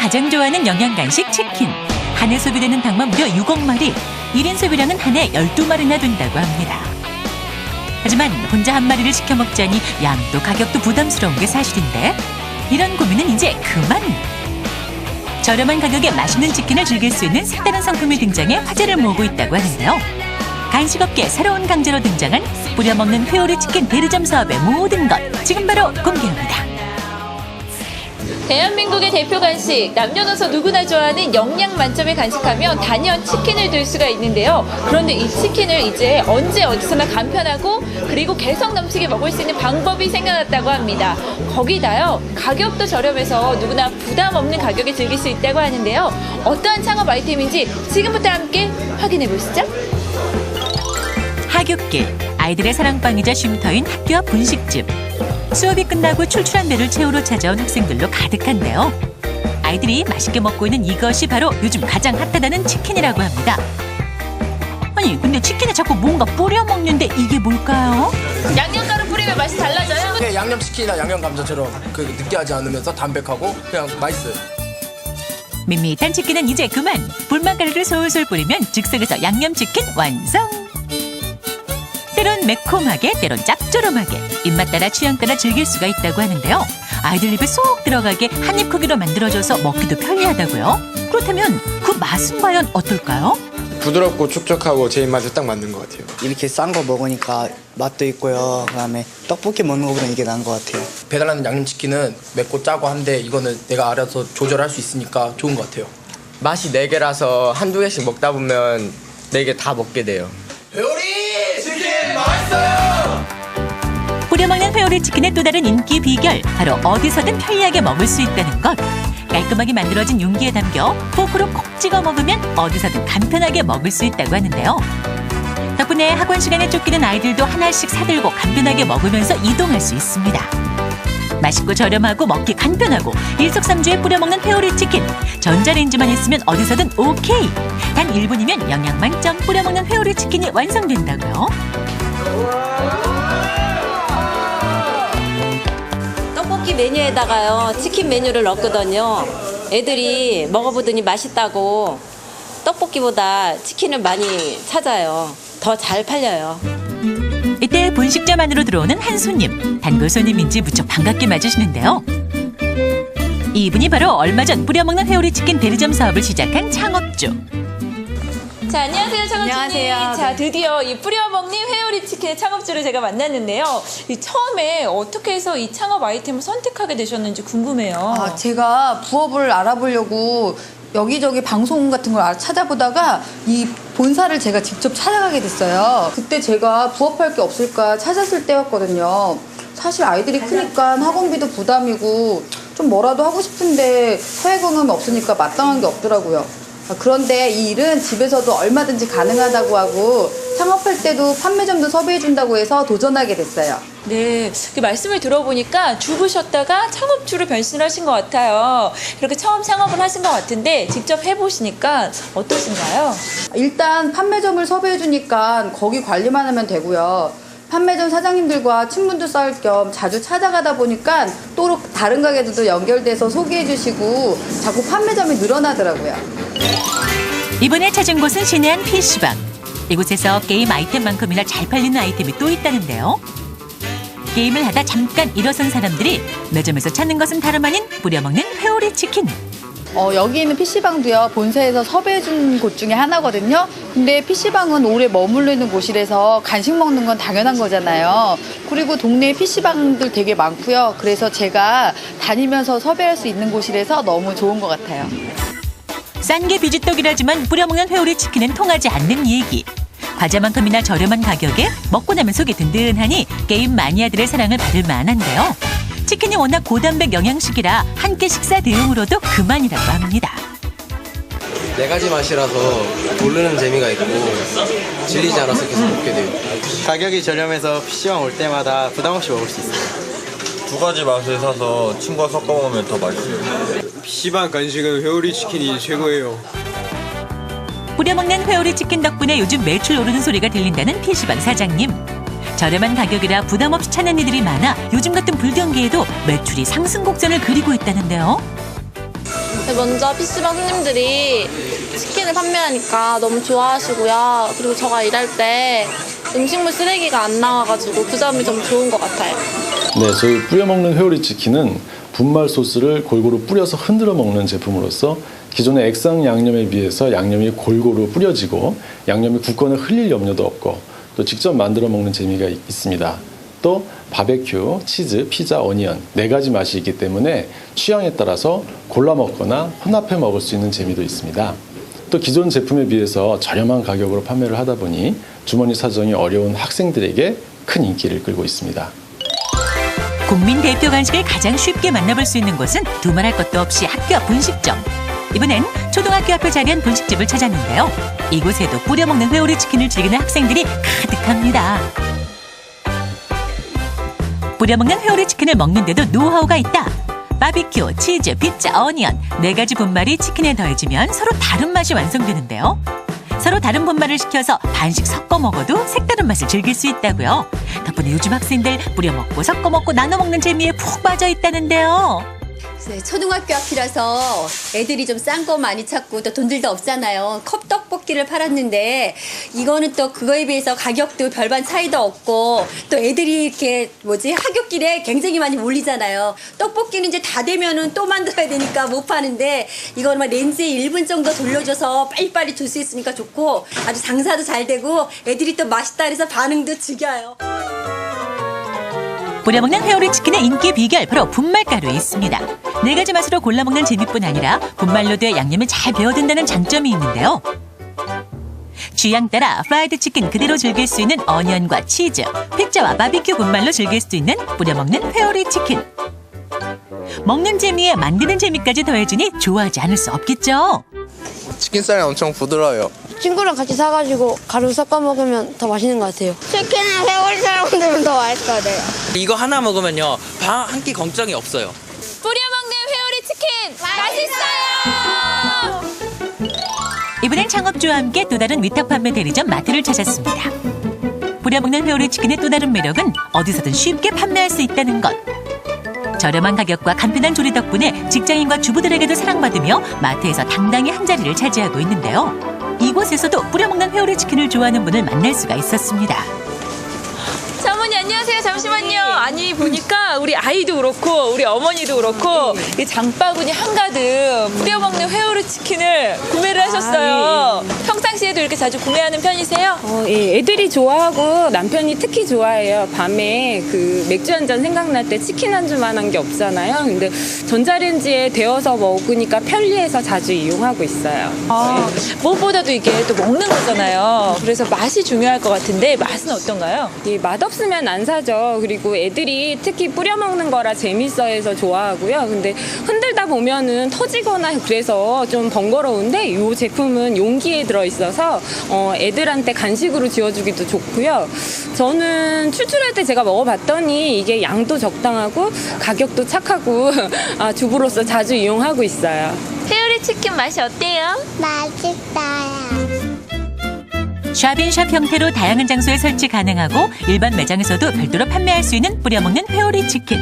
가장 좋아하는 영양 간식 치킨. 한 해 소비되는 닭만 무려 6억 마리. 1인 소비량은 한 해 12마리나 된다고 합니다. 하지만 혼자 한 마리를 시켜 먹자니 양도 가격도 부담스러운 게 사실인데 이런 고민은 이제 그만! 저렴한 가격에 맛있는 치킨을 즐길 수 있는 색다른 상품이 등장해 화제를 모으고 있다고 하는데요. 간식업계 새로운 강자로 등장한 뿌려먹는 회오리 치킨 대리점 사업의 모든 것 지금 바로 공개합니다. 대한민국의 대표 간식, 남녀노소 누구나 좋아하는 영양 만점의 간식하면 단연 치킨을 들 수가 있는데요. 그런데 이 치킨을 이제 언제 어디서나 간편하고 그리고 개성 넘치게 먹을 수 있는 방법이 생겨났다고 합니다. 거기다요, 가격도 저렴해서 누구나 부담 없는 가격에 즐길 수 있다고 하는데요. 어떠한 창업 아이템인지 지금부터 함께 확인해 보시죠. 하굣길, 아이들의 사랑방이자 쉼터인 학교 앞 분식집. 수업이 끝나고 출출한 배를 채우러 찾아온 학생들로 가득한데요. 아이들이 맛있게 먹고 있는 이것이 바로 요즘 가장 핫하다는 치킨이라고 합니다. 아니 근데 치킨에 자꾸 뭔가 뿌려 먹는데 이게 뭘까요? 양념가루 뿌리면 맛이 달라져요? 그냥 양념치킨이나 양념감자처럼 느끼하지 않으면서 담백하고 그냥 맛있어요. 밋밋한 치킨은 이제 그만! 불맛가루를 솔솔 뿌리면 즉석에서 양념치킨 완성! 때론 매콤하게, 때론 짭조름하게 입맛 따라 취향 따라 즐길 수가 있다고 하는데요. 아이들 입에 쏙 들어가게 한입 크기로 만들어져서 먹기도 편리하다고요. 그렇다면 그 맛은 과연 어떨까요? 부드럽고 촉촉하고 제 입맛에 딱 맞는 것 같아요. 이렇게 싼 거 먹으니까 맛도 있고요. 그다음에 떡볶이 먹는 것보다 이게 나은 것 같아요. 배달하는 양념치킨은 맵고 짜고 한데 이거는 내가 알아서 조절할 수 있으니까 좋은 것 같아요. 맛이 4개라서 한두 개씩 먹다 보면 4개 다 먹게 돼요. 회오리 치킨 맛있어요! 뿌려먹는 회오리 치킨의 또 다른 인기 비결, 바로 어디서든 편리하게 먹을 수 있다는 것. 깔끔하게 만들어진 용기에 담겨 포크로 콕 찍어 먹으면 어디서든 간편하게 먹을 수 있다고 하는데요. 덕분에 학원 시간에 쫓기는 아이들도 하나씩 사들고 간편하게 먹으면서 이동할 수 있습니다. 맛있고 저렴하고 먹기 간편하고 일석삼조에 뿌려먹는 회오리 치킨. 전자레인지만 있으면 어디서든 오케이. 단 1분이면 영양 만점 뿌려먹는 회오리 치킨이 완성된다고요. 떡볶이 메뉴에다가요, 치킨 메뉴를 넣었거든요. 애들이 먹어보더니 맛있다고 떡볶이보다 치킨을 많이 찾아요. 더 잘 팔려요. 이때 분식점 안으로 들어오는 한 손님. 단골 손님인지 무척 반갑게 맞으시는데요. 이분이 바로 얼마 전 뿌려먹는 회오리 치킨 대리점 사업을 시작한 창업주. 자, 안녕하세요, 창업주님. 안녕하세요. 자, 드디어 이 뿌려먹는 회오리 치킨의 창업주를 제가 만났는데요. 이 처음에 어떻게 해서 이 창업 아이템을 선택하게 되셨는지 궁금해요. 제가 부업을 알아보려고 여기저기 방송 같은 걸 찾아보다가 이 본사를 제가 직접 찾아가게 됐어요. 그때 제가 부업할 게 없을까 찾았을 때였거든요. 사실 아이들이 크니까 학원비도 부담이고 좀 뭐라도 하고 싶은데 사회 경험이 없으니까 마땅한 게 없더라고요. 그런데 이 일은 집에서도 얼마든지 가능하다고 하고 창업할 때도 판매점도 섭외해준다고 해서 도전하게 됐어요. 네, 그 말씀을 들어보니까 주부셨다가 창업주로 변신하신 것 같아요. 이렇게 처음 창업을 하신 것 같은데 직접 해보시니까 어떠신가요? 일단 판매점을 섭외해주니까 거기 관리만 하면 되고요. 판매점 사장님들과 친분도 쌓을 겸 자주 찾아가다 보니까 또 다른 가게들도 연결돼서 소개해주시고 자꾸 판매점이 늘어나더라고요. 이번에 찾은 곳은 시내한 PC방. 이곳에서 게임 아이템만큼이나 잘 팔리는 아이템이 또 있다는데요. 게임을 하다 잠깐 일어선 사람들이 매점에서 찾는 것은 다름 아닌 뿌려먹는 회오리 치킨. 여기 있는 PC방도요, 본사에서 섭외해준 곳 중에 하나거든요. 근데 PC방은 오래 머무르는 곳이라서 간식 먹는 건 당연한 거잖아요. 그리고 동네에 PC방들 되게 많고요. 그래서 제가 다니면서 섭외할 수 있는 곳이라서 너무 좋은 것 같아요. 싼 게 비지떡이라지만 뿌려먹는 회오리 치킨은 통하지 않는 얘기. 과자만큼이나 저렴한 가격에 먹고 나면 속이 든든하니 게임 마니아들의 사랑을 받을 만한데요. 치킨이 워낙 고단백 영양식이라 한 끼 식사 대용으로도 그만이라고 합니다. 4가지 맛이라서 고르는 재미가 있고 질리지 않아서 계속 먹게 돼요. 가격이 저렴해서 PC방 올 때마다 부담 없이 먹을 수 있어요. 2가지 맛을 사서 친구와 섞어 먹으면 더 맛있어요. PC방 간식은 회오리 치킨이 최고예요. 뿌려먹는 회오리 치킨 덕분에 요즘 매출 오르는 소리가 들린다는 PC방 사장님. 저렴한 가격이라 부담 없이 찾는 이들이 많아 요즘 같은 불경기에도 매출이 상승 곡선을 그리고 있다는데요. 먼저 PC방 손님들이 치킨을 판매하니까 너무 좋아하시고요. 그리고 제가 일할 때 음식물 쓰레기가 안 나와가지고 그 점이 좀 좋은 것 같아요. 네, 저희 뿌려먹는 회오리 치킨은 분말 소스를 골고루 뿌려서 흔들어 먹는 제품으로서 기존의 액상 양념에 비해서 양념이 골고루 뿌려지고 양념이 굳거나 흘릴 염려도 없고 또 직접 만들어 먹는 재미가 있습니다. 또 바베큐, 치즈, 피자, 어니언 4가지 맛이 있기 때문에 취향에 따라서 골라 먹거나 혼합해 먹을 수 있는 재미도 있습니다. 또 기존 제품에 비해서 저렴한 가격으로 판매를 하다 보니 주머니 사정이 어려운 학생들에게 큰 인기를 끌고 있습니다. 국민 대표 간식을 가장 쉽게 만나볼 수 있는 곳은 두말할 것도 없이 학교 앞 분식점. 이번엔 초등학교 앞에 자리한 분식집을 찾았는데요. 이곳에도 뿌려먹는 회오리 치킨을 즐기는 학생들이 가득합니다. 뿌려먹는 회오리 치킨을 먹는데도 노하우가 있다. 바비큐, 치즈, 피자, 어니언 4가지 분말이 치킨에 더해지면 서로 다른 맛이 완성되는데요. 서로 다른 분말을 시켜서 반씩 섞어 먹어도 색다른 맛을 즐길 수 있다고요. 덕분에 요즘 학생들 뿌려 먹고 섞어 먹고 나눠 먹는 재미에 푹 빠져 있다는데요. 네, 초등학교 앞이라서 애들이 좀 싼 거 많이 찾고 또 돈들도 없잖아요. 컵떡볶이를 팔았는데 이거는 또 그거에 비해서 가격도 별반 차이도 없고 또 애들이 이렇게 학교길에 굉장히 많이 몰리잖아요. 떡볶이는 이제 다 되면은 또 만들어야 되니까 못 파는데 이거는 막 렌즈에 1분 정도 돌려줘서 빨리빨리 줄 수 있으니까 좋고 아주 장사도 잘 되고 애들이 또 맛있다 그래서 반응도 죽여요. 뿌려먹는 회오리 치킨의 인기 비결 바로 분말가루에 있습니다. 4가지 맛으로 골라먹는 재미뿐 아니라 분말로 돼 양념이 잘 배어든다는 장점이 있는데요. 취향 따라 프라이드 치킨 그대로 즐길 수 있는 어니언과 치즈, 피자와 바비큐 분말로 즐길 수 있는 뿌려먹는 회오리 치킨. 먹는 재미에 만드는 재미까지 더해지니 좋아하지 않을 수 없겠죠. 치킨살이 엄청 부드러워요. 친구랑 같이 사가지고 가루 섞어 먹으면 더 맛있는 것 같아요. 치킨은 회오리처럼 만들면 더 맛있을 것 같아요. 이거 하나 먹으면요 한 끼 걱정이 없어요. 뿌려먹는 회오리 치킨 맛있어요. 이번엔 창업주와 함께 또 다른 위탁 판매 대리점 마트를 찾았습니다. 뿌려먹는 회오리 치킨의 또 다른 매력은 어디서든 쉽게 판매할 수 있다는 것. 저렴한 가격과 간편한 조리 덕분에 직장인과 주부들에게도 사랑받으며 마트에서 당당히 한 자리를 차지하고 있는데요. 이곳에서도 뿌려먹는 회오리 치킨을 좋아하는 분을 만날 수가 있었습니다. 어머니 안녕하세요. 잠시만요. 아니 보니까 우리 아이도 그렇고 우리 어머니도 그렇고 이 장바구니 한가득 뿌려먹는 회오리 치킨을 구매를 하셨어요. 평상시에도 이렇게 자주 구매하는 편이세요? 예, 애들이 좋아하고 남편이 특히 좋아해요. 밤에 그 맥주 한 잔 생각날 때 치킨 한 주만한 게 없잖아요. 근데 전자레인지에 데워서 먹으니까 편리해서 자주 이용하고 있어요. 무엇보다도 이게 또 먹는 거잖아요. 그래서 맛이 중요할 것 같은데 맛은 어떤가요? 예, 맛없으면 안 사죠. 그리고 애들이 특히 뿌려 먹는 거라 재밌어 해서 좋아하고요. 근데 흔들다 보면은 터지거나 그래서 좀 번거로운데 이 제품은 용기에 들어있어서 애들한테 간식으로 지어주기도 좋고요. 저는 출출할 때 제가 먹어봤더니 이게 양도 적당하고 가격도 착하고 주부로서 자주 이용하고 있어요. 회오리 치킨 맛이 어때요? 맛있어요. 샵인샵 형태로 다양한 장소에 설치 가능하고 일반 매장에서도 별도로 판매할 수 있는 뿌려먹는 회오리 치킨.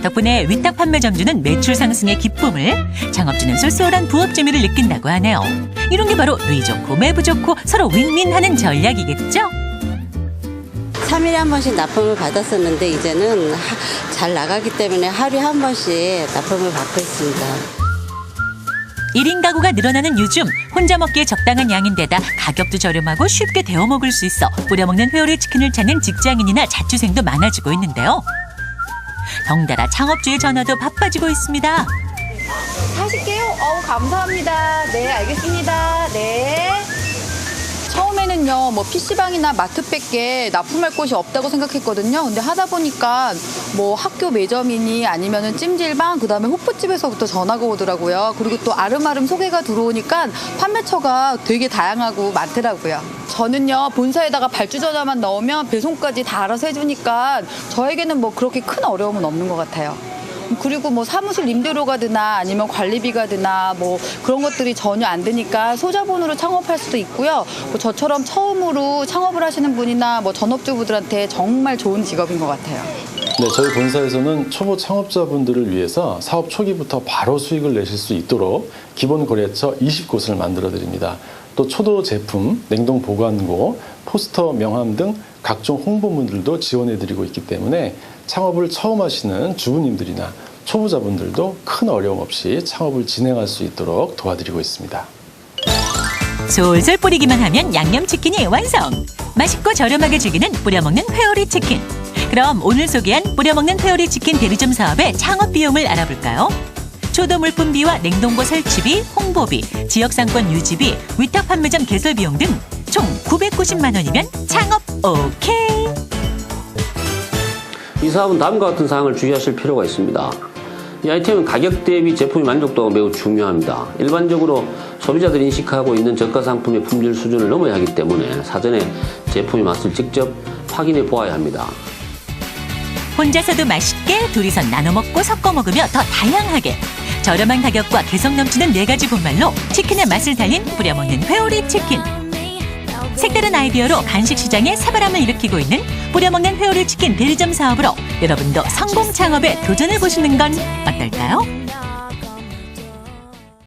덕분에 위탁 판매점주는 매출 상승의 기쁨을, 창업주는 쏠쏠한 부업 재미를 느낀다고 하네요. 이런 게 바로 뇌 좋고 매부 좋고 서로 윈윈하는 전략이겠죠? 3일에 한 번씩 납품을 받았었는데 이제는 잘 나가기 때문에 하루에 한 번씩 납품을 받고 있습니다. 1인 가구가 늘어나는 요즘 혼자 먹기에 적당한 양인데다 가격도 저렴하고 쉽게 데워 먹을 수 있어 뿌려먹는 회오리 치킨을 찾는 직장인이나 자취생도 많아지고 있는데요. 덩달아 창업주의 전화도 바빠지고 있습니다. 사실게요. 감사합니다. 네, 알겠습니다. 네. 처음에는요, 뭐 PC방이나 마트밖에 납품할 곳이 없다고 생각했거든요. 근데 하다 보니까 뭐 학교 매점이니 아니면은 찜질방, 그다음에 호프집에서부터 전화가 오더라고요. 그리고 또 아름아름 소개가 들어오니까 판매처가 되게 다양하고 많더라고요. 저는요, 본사에다가 발주 전화만 넣으면 배송까지 다 알아서 해주니까 저에게는 뭐 그렇게 큰 어려움은 없는 것 같아요. 그리고 뭐 사무실 임대료가 드나 아니면 관리비가 드나 뭐 그런 것들이 전혀 안 드니까 소자본으로 창업할 수도 있고요. 뭐 저처럼 처음으로 창업을 하시는 분이나 뭐 전업주부들한테 정말 좋은 직업인 것 같아요. 네, 저희 본사에서는 초보 창업자분들을 위해서 사업 초기부터 바로 수익을 내실 수 있도록 기본 거래처 20곳을 만들어 드립니다. 또 초도 제품, 냉동 보관고, 포스터, 명함 등 각종 홍보물들도 지원해 드리고 있기 때문에 창업을 처음 하시는 주부님들이나 초보자분들도 큰 어려움 없이 창업을 진행할 수 있도록 도와드리고 있습니다. 솔솔 뿌리기만 하면 양념치킨이 완성! 맛있고 저렴하게 즐기는 뿌려먹는 회오리 치킨. 그럼 오늘 소개한 뿌려먹는 회오리 치킨 대리점 사업의 창업 비용을 알아볼까요? 초도 물품비와 냉동고 설치비, 홍보비, 지역상권 유지비, 위탁 판매점 개설 비용 등 총 990만 원이면 창업 오케이! 이 사업은 다음과 같은 사항을 주의하실 필요가 있습니다. 이 아이템은 가격 대비 제품의 만족도가 매우 중요합니다. 일반적으로 소비자들이 인식하고 있는 저가 상품의 품질 수준을 넘어야 하기 때문에 사전에 제품의 맛을 직접 확인해 보아야 합니다. 혼자서도 맛있게, 둘이서 나눠 먹고 섞어 먹으며 더 다양하게 저렴한 가격과 개성 넘치는 4가지 분말로 치킨의 맛을 달린 뿌려먹는 회오리 치킨. 색다른 아이디어로 간식 시장에 새바람을 일으키고 있는 뿌려먹는 회오리 치킨 대리점 사업으로 여러분도 성공 창업에 도전해 보시는 건 어떨까요?